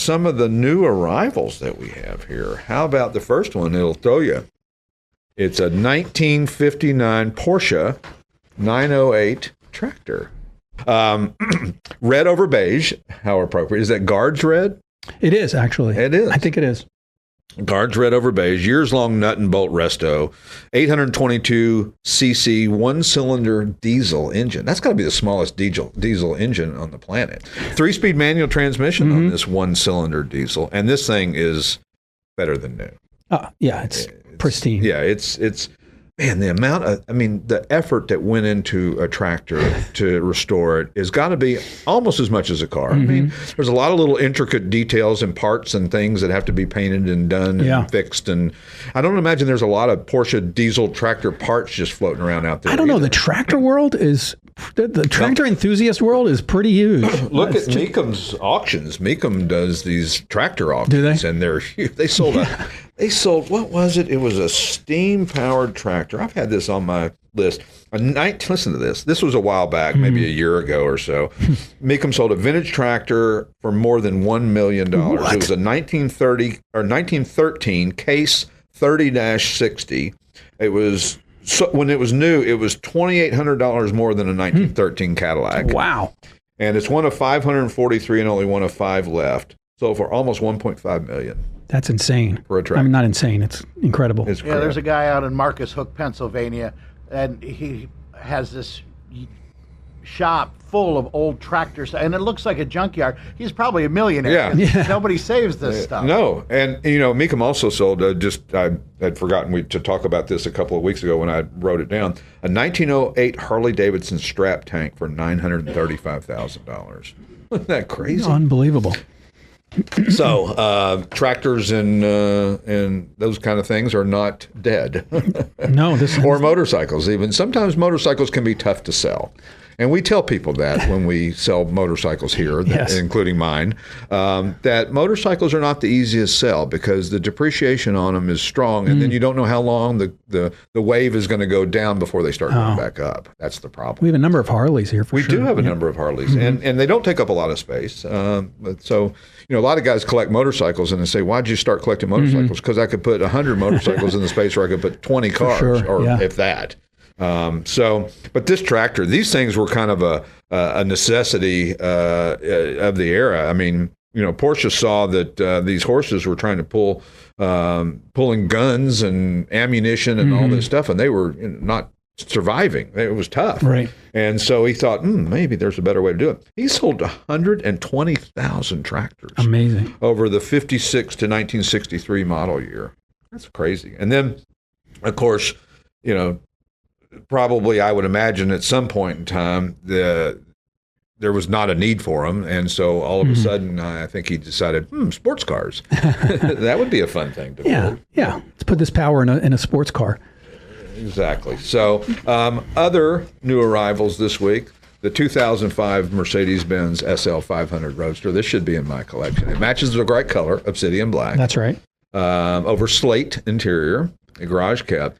some of the new arrivals that we have here. How about the first one? It'll throw you. It's a 1959 Porsche 908 Tractor. Red over beige. How appropriate. Is that guards red? It is, actually. It is. I think it is. Guards red over beige, years-long nut and bolt resto, 822 cc, one-cylinder diesel engine. That's got to be the smallest diesel engine on the planet. 3-speed manual transmission on this one-cylinder diesel, and this thing is better than new. Yeah, it's pristine. Yeah, it's man, the amount of, the effort that went into a tractor to restore it has got to be almost as much as a car. There's a lot of little intricate details and parts and things that have to be painted and done and fixed. And I don't imagine there's a lot of Porsche diesel tractor parts just floating around out there. I don't know. The tractor world is, the tractor enthusiast world is pretty huge. Look at Meekham's auctions. Meekham does these tractor auctions. Do they? And they're huge. They sold, what was it? It was a steam-powered tractor. I've had this on my list. Listen to this. This was a while back, maybe a year ago or so. Meekham sold a vintage tractor for more than $1 million. What? It was a 1913 Case 30-60. It was, when it was new, it was $2,800 more than a 1913 Cadillac. Wow. And it's one of 543 and only one of 5 left. So for almost $1.5 million. That's insane. For a tractor. Not insane. It's incredible. There's a guy out in Marcus Hook, Pennsylvania, and he has this shop full of old tractors, and it looks like a junkyard. He's probably a millionaire. Yeah. Nobody saves this stuff. No. And, Meekham also sold, I had forgotten to talk about this a couple of weeks ago when I wrote it down, a 1908 Harley-Davidson strap tank for $935,000. Isn't that crazy? Unbelievable. So tractors and those kind of things are not dead. No, or motorcycles even. Sometimes motorcycles can be tough to sell. And we tell people that when we sell motorcycles here, including mine, that motorcycles are not the easiest sell because the depreciation on them is strong, and then you don't know how long the wave is going to go down before they start going back up. That's the problem. We have a number of Harleys here for sure. We do have a number of Harleys, and they don't take up a lot of space. So, a lot of guys collect motorcycles, and they say, why'd you start collecting motorcycles? Because I could put 100 motorcycles in the space, or I could put 20 cars, if that. But this tractor, these things were kind of a necessity of the era. Porsche saw that these horses were trying to pulling guns and ammunition and all this stuff, and they were not surviving. It was tough. Right. And so he thought, maybe there's a better way to do it. He sold 120,000 tractors. Amazing. Over the 56 to 1963 model year. That's crazy. And then, of course, probably I would imagine at some point in time there was not a need for them, and so all of a sudden I think he decided sports cars. That would be a fun thing to build. Yeah. Let's put this power in a sports car. Exactly. So other new arrivals this week, the 2005 Mercedes-Benz SL500 Roadster. This should be in my collection. It matches the bright color, obsidian black. That's right. Over slate interior, a garage cab.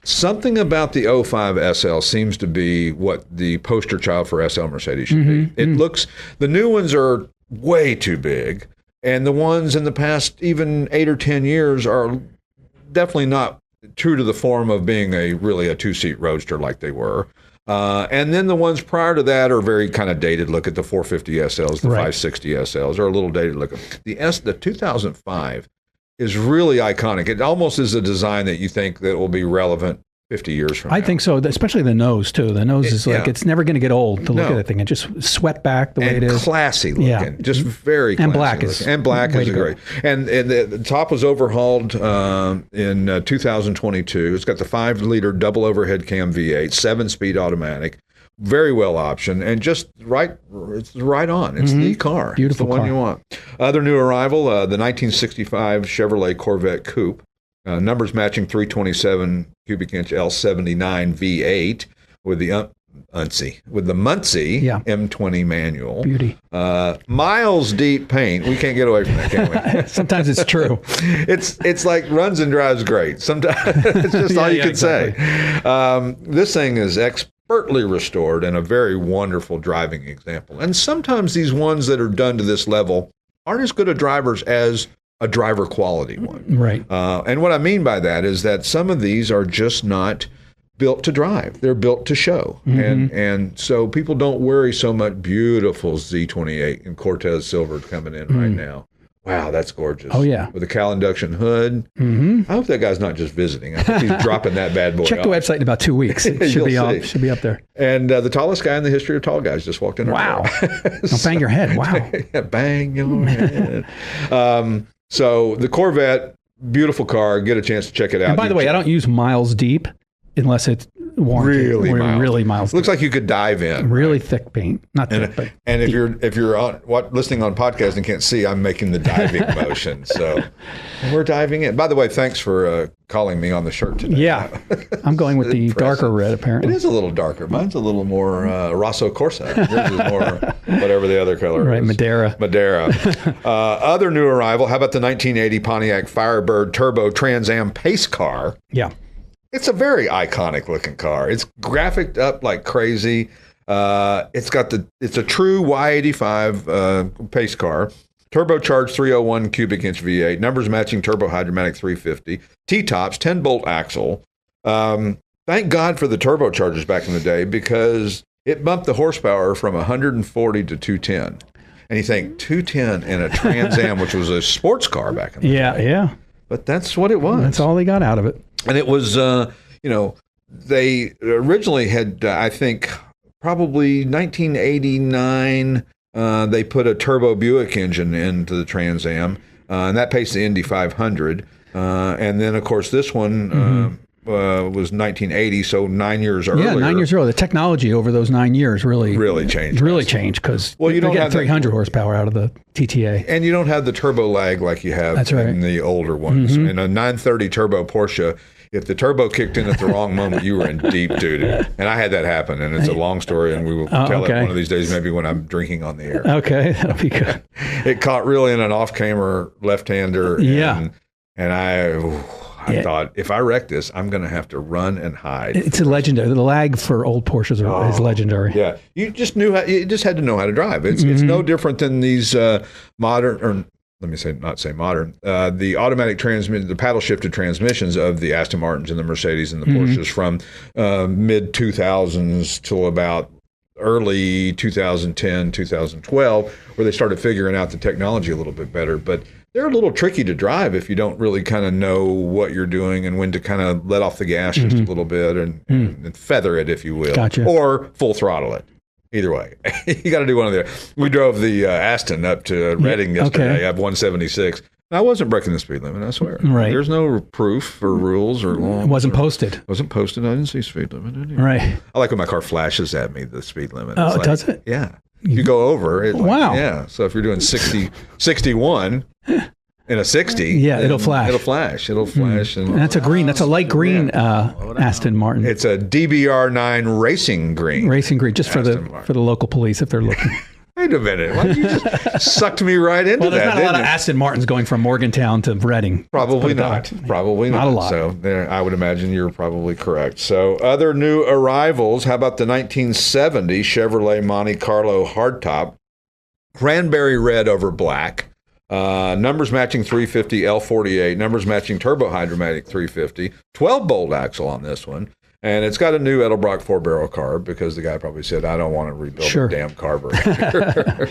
Something about the 05 SL seems to be what the poster child for SL Mercedes should be. It looks, the new ones are way too big, and the ones in the past even 8 or 10 years are definitely not true to the form of being a 2-seat roadster like they were. And then the ones prior to that are very kind of dated. Look at the 450 SLs, the 560 SLs are a little dated look. The 2005 is really iconic. It almost is a design that you think that will be relevant 50 years from now. I think so, especially the nose, too. The nose is like, it's never going to get old to look at the thing. It just swept back the way it is. Classy looking. Yeah. Just very classy. And black looking. And black is great. And the top was overhauled in 2022. It's got the 5-liter double overhead cam V8, 7-speed automatic. Very well optioned, and just it's right on. It's the car. Beautiful it's the one car. you want. Other new arrival, the 1965 Chevrolet Corvette Coupe. Numbers matching 327 cubic inch L79 V8 with the Muncie M20 manual. Beauty. Miles deep paint. We can't get away from that, can we? Sometimes it's true. It's like runs and drives great. Sometimes it's just all you can say. This thing is expertly restored and a very wonderful driving example. And sometimes these ones that are done to this level aren't as good a drivers as a driver quality one. Right. And what I mean by that is that some of these are just not built to drive. They're built to show. And so people don't worry so much. Beautiful Z28 and Cortez Silver coming in right now. Wow, that's gorgeous. Oh, yeah. With a Cal induction hood. I hope that guy's not just visiting. I hope he's dropping that bad boy Check off. the website in about 2 weeks. It should be up. Should be up there. And the tallest guy in the history of tall guys just walked in. Wow. Don't bang your head. Wow. Yeah, bang your head. So the Corvette, beautiful car. Get a chance to check it out. And by the way, I don't use miles deep unless it's warranted. Really miles. Looks like you could dive in. Really thick paint, not thick, but and if deep. you're on listening on podcast and can't see, I'm making the diving motion. So we're diving in. By the way, thanks for calling me on the shirt today. Yeah, I'm going with the darker red. Apparently, it is a little darker. Mine's a little more Rosso Corsa. Yours is more whatever the other color right, is. Madeira. Other new arrival. How about the 1980 Pontiac Firebird Turbo Trans Am pace car? Yeah. It's a very iconic looking car. It's graphicked up like crazy. It's a true Y85 pace car. Turbocharged 301 cubic inch V8, numbers matching turbo hydromatic 350, T-tops, 10-bolt axle. Thank God for the turbochargers back in the day because it bumped the horsepower from 140 to 210. And you think 210 in a Trans Am, which was a sports car back in the day. Yeah. But that's what it was. That's all they got out of it. And it was, they originally had, I think, probably 1989, they put a turbo Buick engine into the Trans Am, and that paced the Indy 500. And then, of course, this one was 1980, so 9 years earlier. Yeah, 9 years earlier. The technology over those 9 years really changed. Really changed because you don't get 300 horsepower out of the TTA. And you don't have the turbo lag like you have in the older ones. In a 930 turbo Porsche, if the turbo kicked in at the wrong moment, you were in deep doo-doo. And I had that happen, and it's a long story, and we will tell it one of these days, maybe when I'm drinking on the air. Okay, that'll be good. It caught really in an off-camera left-hander. Yeah. And I thought, if I wreck this, I'm going to have to run and hide. It's a legendary. The lag for old Porsches is legendary. Yeah, you just had to know how to drive. It's no different than these modern, or let me not say modern, the automatic transmission, the paddle shifted transmissions of the Aston Martins and the Mercedes and the Porsches from mid 2000s till about early 2010, 2012, where they started figuring out the technology a little bit better. But they're a little tricky to drive if you don't really kind of know what you're doing and when to kind of let off the gas just a little bit and feather it, if you will. Gotcha. Or full throttle it. Either way. You got to do one of the. We drove the Aston up to Reading yesterday. I have 176. I wasn't breaking the speed limit, I swear. Right. There's no proof or rules or laws. It wasn't posted. I didn't see speed limit. Right. I like when my car flashes at me, the speed limit. Oh, does it? Yeah. You go over. Wow. Yeah. So if you're doing 61 in a 60, it'll flash. It'll flash. And that's a green. That's a light green Aston Martin. It's a DBR9 racing green. Racing green, just for the local police if they're looking. Wait a minute. Why you just sucked me right into that? Well, there's not a lot of Aston Martins going from Morgantown to Reading. Probably not. Probably not. Not a lot. So I would imagine you're probably correct. So other new arrivals, how about the 1970 Chevrolet Monte Carlo hardtop? Cranberry red over black. Numbers matching 350 L48. Numbers matching turbo hydromatic 350. 12-bolt axle on this one. And it's got a new Edelbrock 4-barrel carb because the guy probably said, I don't want to rebuild a damn carburetor.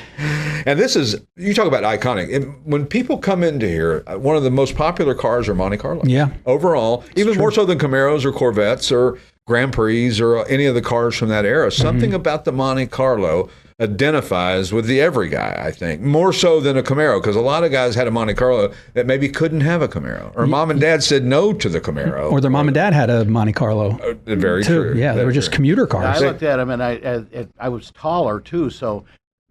And this is, you talk about iconic. When people come into here, one of the most popular cars are Monte Carlo. Yeah. Overall, even more so than Camaros or Corvettes or Grand Prix or any of the cars from that era. Something about the Monte Carlo identifies with the every guy, I think, more so than a Camaro, because a lot of guys had a Monte Carlo that maybe couldn't have a Camaro, or mom and dad said no to the Camaro, or their mom and dad had a Monte Carlo. Very true. Yeah, they were just commuter cars. I looked at them, and I was taller too, so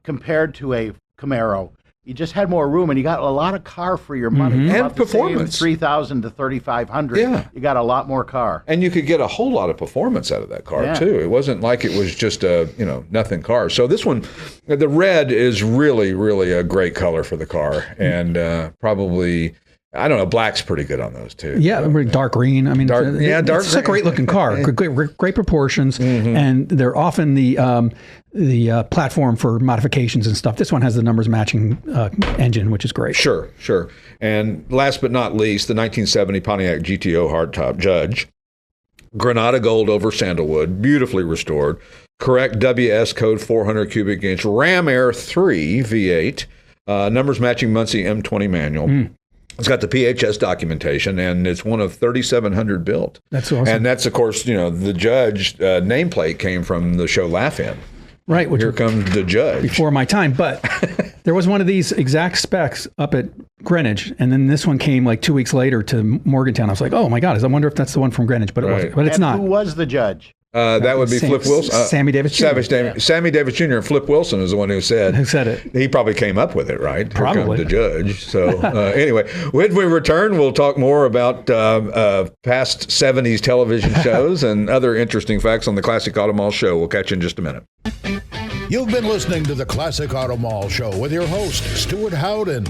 compared to a Camaro, you just had more room, and you got a lot of car for your money. And performance. 3,000 to 3,500. Yeah. You got a lot more car. And you could get a whole lot of performance out of that car, too. It wasn't like it was just a, nothing car. So this one, the red is really, really a great color for the car. And probably, I don't know. Black's pretty good on those too. Yeah, dark green. I mean, dark it's a great looking car. Great proportions, and they're often the platform for modifications and stuff. This one has the numbers matching engine, which is great. Sure. And last but not least, the 1970 Pontiac GTO hardtop Judge, Granada gold over sandalwood, beautifully restored. Correct WS code 400 cubic inch Ram Air 3 V8, numbers matching Muncie M20 manual. It's got the PHS documentation, and it's one of 3,700 built. That's awesome. And that's, of course, the Judge nameplate came from the show Laugh-In. Right. Here comes the Judge. Before my time. But there was one of these exact specs up at Greenwich, and then this one came like 2 weeks later to Morgantown. I was like, oh, my God, I wonder if that's the one from Greenwich, but it wasn't. But it's not. Who was the Judge? That would be Flip Wilson. Sammy Davis Jr. Sammy Davis Jr. and Flip Wilson is the one who said it. He probably came up with it, right? Probably. Here comes the Judge. So anyway, when we return, we'll talk more about past 70s television shows and other interesting facts on the Classic Auto Mall Show. We'll catch you in just a minute. You've been listening to the Classic Auto Mall Show with your host, Stewart Howden.